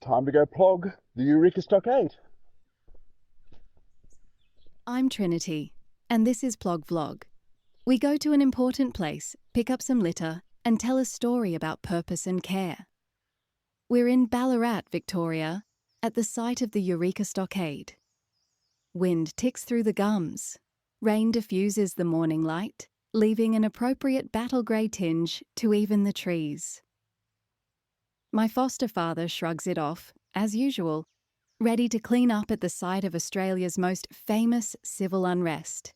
Time to go plog the Eureka Stockade. I'm Trinity, and this is Plog Vlog. We go to an important place, pick up some litter, and tell a story about purpose and care. We're in Ballarat, Victoria, at the site of the Eureka Stockade. Wind ticks through the gums. Rain diffuses the morning light, leaving an appropriate battle grey tinge to even the trees. My foster father shrugs it off, as usual, ready to clean up at the site of Australia's most famous civil unrest.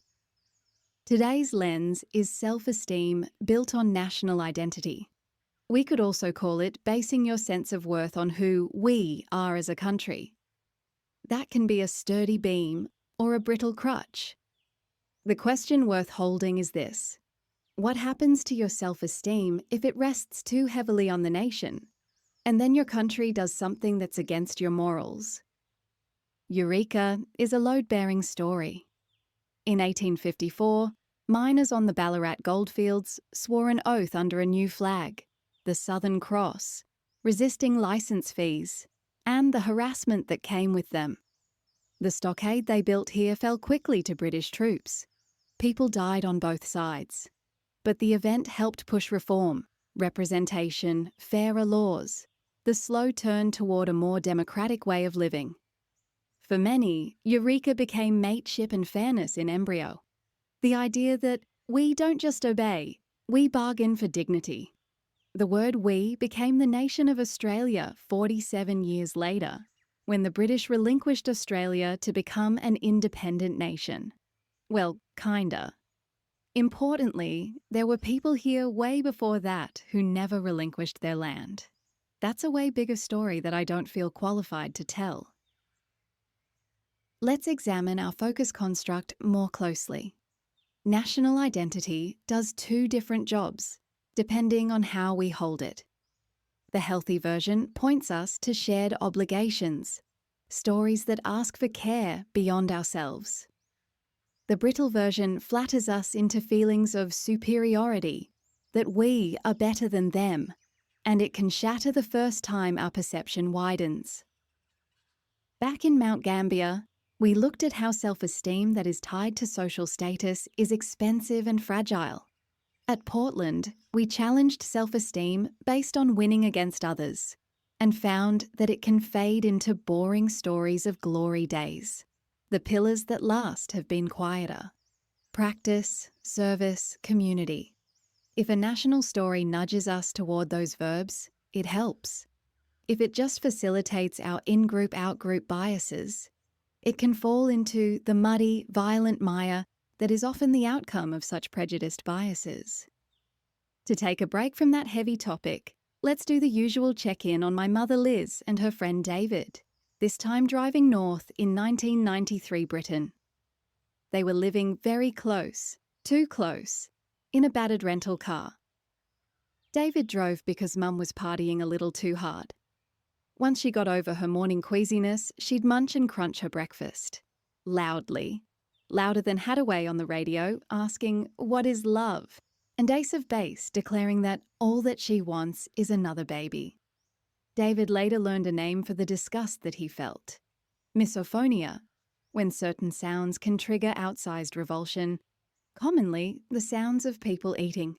Today's lens is self-esteem built on national identity. We could also call it basing your sense of worth on who we are as a country. That can be a sturdy beam or a brittle crutch. The question worth holding is this: what happens to your self-esteem if it rests too heavily on the nation, and then your country does something that's against your morals? Eureka is a load-bearing story. In 1854, miners on the Ballarat goldfields swore an oath under a new flag, the Southern Cross, resisting licence fees and the harassment that came with them. The stockade they built here fell quickly to British troops. People died on both sides. But the event helped push reform, representation, fairer laws, the slow turn toward a more democratic way of living. For many, Eureka became mateship and fairness in embryo. The idea that we don't just obey, we bargain for dignity. The word we became the nation of Australia 47 years later, when the British relinquished Australia to become an independent nation. Well, kinda. Importantly, there were people here way before that who never relinquished their land. That's a way bigger story that I don't feel qualified to tell. Let's examine our focus construct more closely. National identity does two different jobs, depending on how we hold it. The healthy version points us to shared obligations, stories that ask for care beyond ourselves. The brittle version flatters us into feelings of superiority, that we are better than them, and it can shatter the first time our perception widens. Back in Mount Gambier, we looked at how self-esteem that is tied to social status is expensive and fragile. At Portland, we challenged self-esteem based on winning against others, and found that it can fade into boring stories of glory days. The pillars that last have been quieter: practice, service, community. If a national story nudges us toward those verbs, it helps. If it just facilitates our in-group, out-group biases, it can fall into the muddy, violent mire that is often the outcome of such prejudiced biases. To take a break from that heavy topic, let's do the usual check-in on my mother Liz and her friend David, this time driving north in 1993 Britain. They were living very close, too close, in a battered rental car. David drove because Mum was partying a little too hard. Once she got over her morning queasiness, she'd munch and crunch her breakfast. Loudly. Louder than Hadaway on the radio, asking, "What is love?" and Ace of Base declaring that all that she wants is another baby. David later learned a name for the disgust that he felt: misophonia, when certain sounds can trigger outsized revulsion, commonly the sounds of people eating.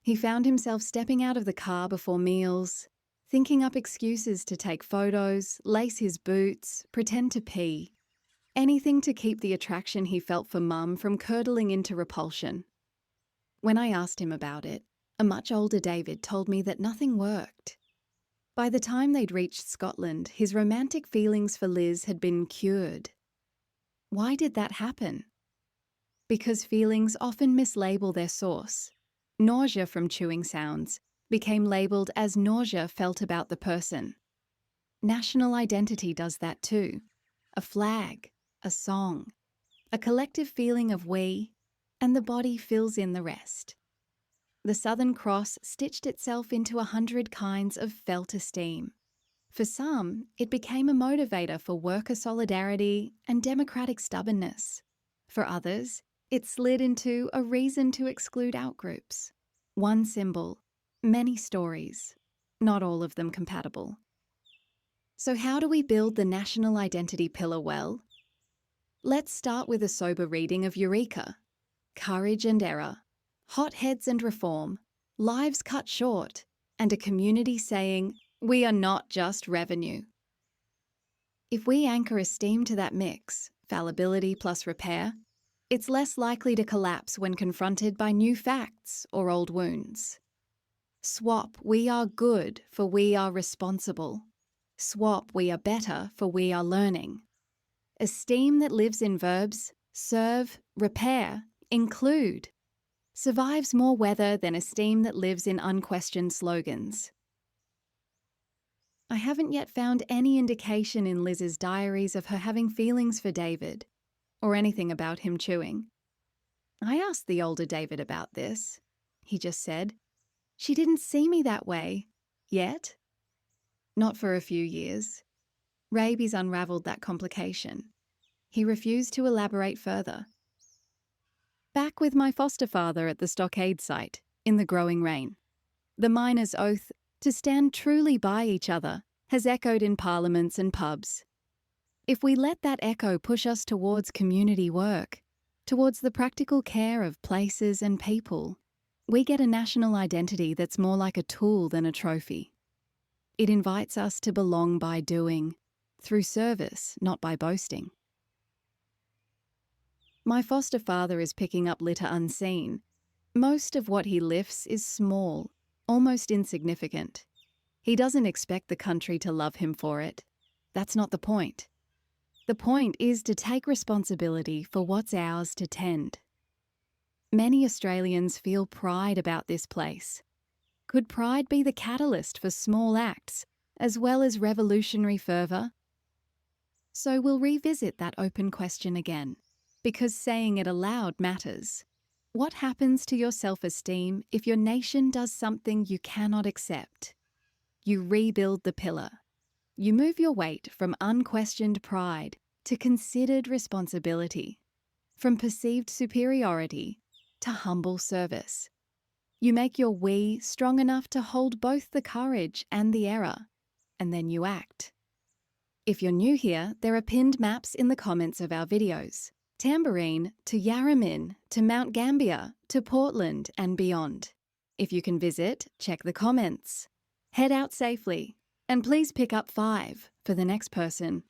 He found himself stepping out of the car before meals, thinking up excuses to take photos, lace his boots, pretend to pee. Anything to keep the attraction he felt for Mum from curdling into repulsion. When I asked him about it, a much older David told me that nothing worked. By the time they'd reached Scotland, his romantic feelings for Liz had been cured. Why did that happen? Because feelings often mislabel their source. Nausea from chewing sounds became labelled as nausea felt about the person. National identity does that too. A flag, a song, a collective feeling of we, and the body fills in the rest. The Southern Cross stitched itself into 100 kinds of felt esteem. For some, it became a motivator for worker solidarity and democratic stubbornness. For others, it slid into a reason to exclude outgroups. One symbol, many stories, not all of them compatible. So how do we build the national identity pillar well? Let's start with a sober reading of Eureka. Courage and error, hotheads and reform, lives cut short, and a community saying, we are not just revenue. If we anchor esteem to that mix, fallibility plus repair, it's less likely to collapse when confronted by new facts or old wounds. Swap we are good for we are responsible. Swap we are better for we are learning. Esteem that lives in verbs serve, repair, include survives more weather than esteem that lives in unquestioned slogans. I haven't yet found any indication in Liz's diaries of her having feelings for David, or anything about him chewing. I asked the older David about this. He just said, "She didn't see me that way. Yet?" Not for a few years. Rabies unravelled that complication. He refused to elaborate further. Back with my foster father at the Stockade site, in the growing rain. The miner's oath to stand truly by each other has echoed in parliaments and pubs. If we let that echo push us towards community work, towards the practical care of places and people, we get a national identity that's more like a tool than a trophy. It invites us to belong by doing, through service, not by boasting. My foster father is picking up litter unseen. Most of what he lifts is small, almost insignificant. He doesn't expect the country to love him for it. That's not the point. The point is to take responsibility for what's ours to tend. Many Australians feel pride about this place. Could pride be the catalyst for small acts, as well as revolutionary fervour? So we'll revisit that open question again, because saying it aloud matters. What happens to your self-esteem if your nation does something you cannot accept? You rebuild the pillar. You move your weight from unquestioned pride to considered responsibility, from perceived superiority to humble service. You make your we strong enough to hold both the courage and the error, and then you act. If you're new here, there are pinned maps in the comments of our videos. Tambourine to Yarramin to Mount Gambier to Portland and beyond. If you can visit, check the comments. Head out safely, and please pick up 5 for the next person.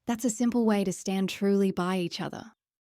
That's a simple way to stand truly by each other.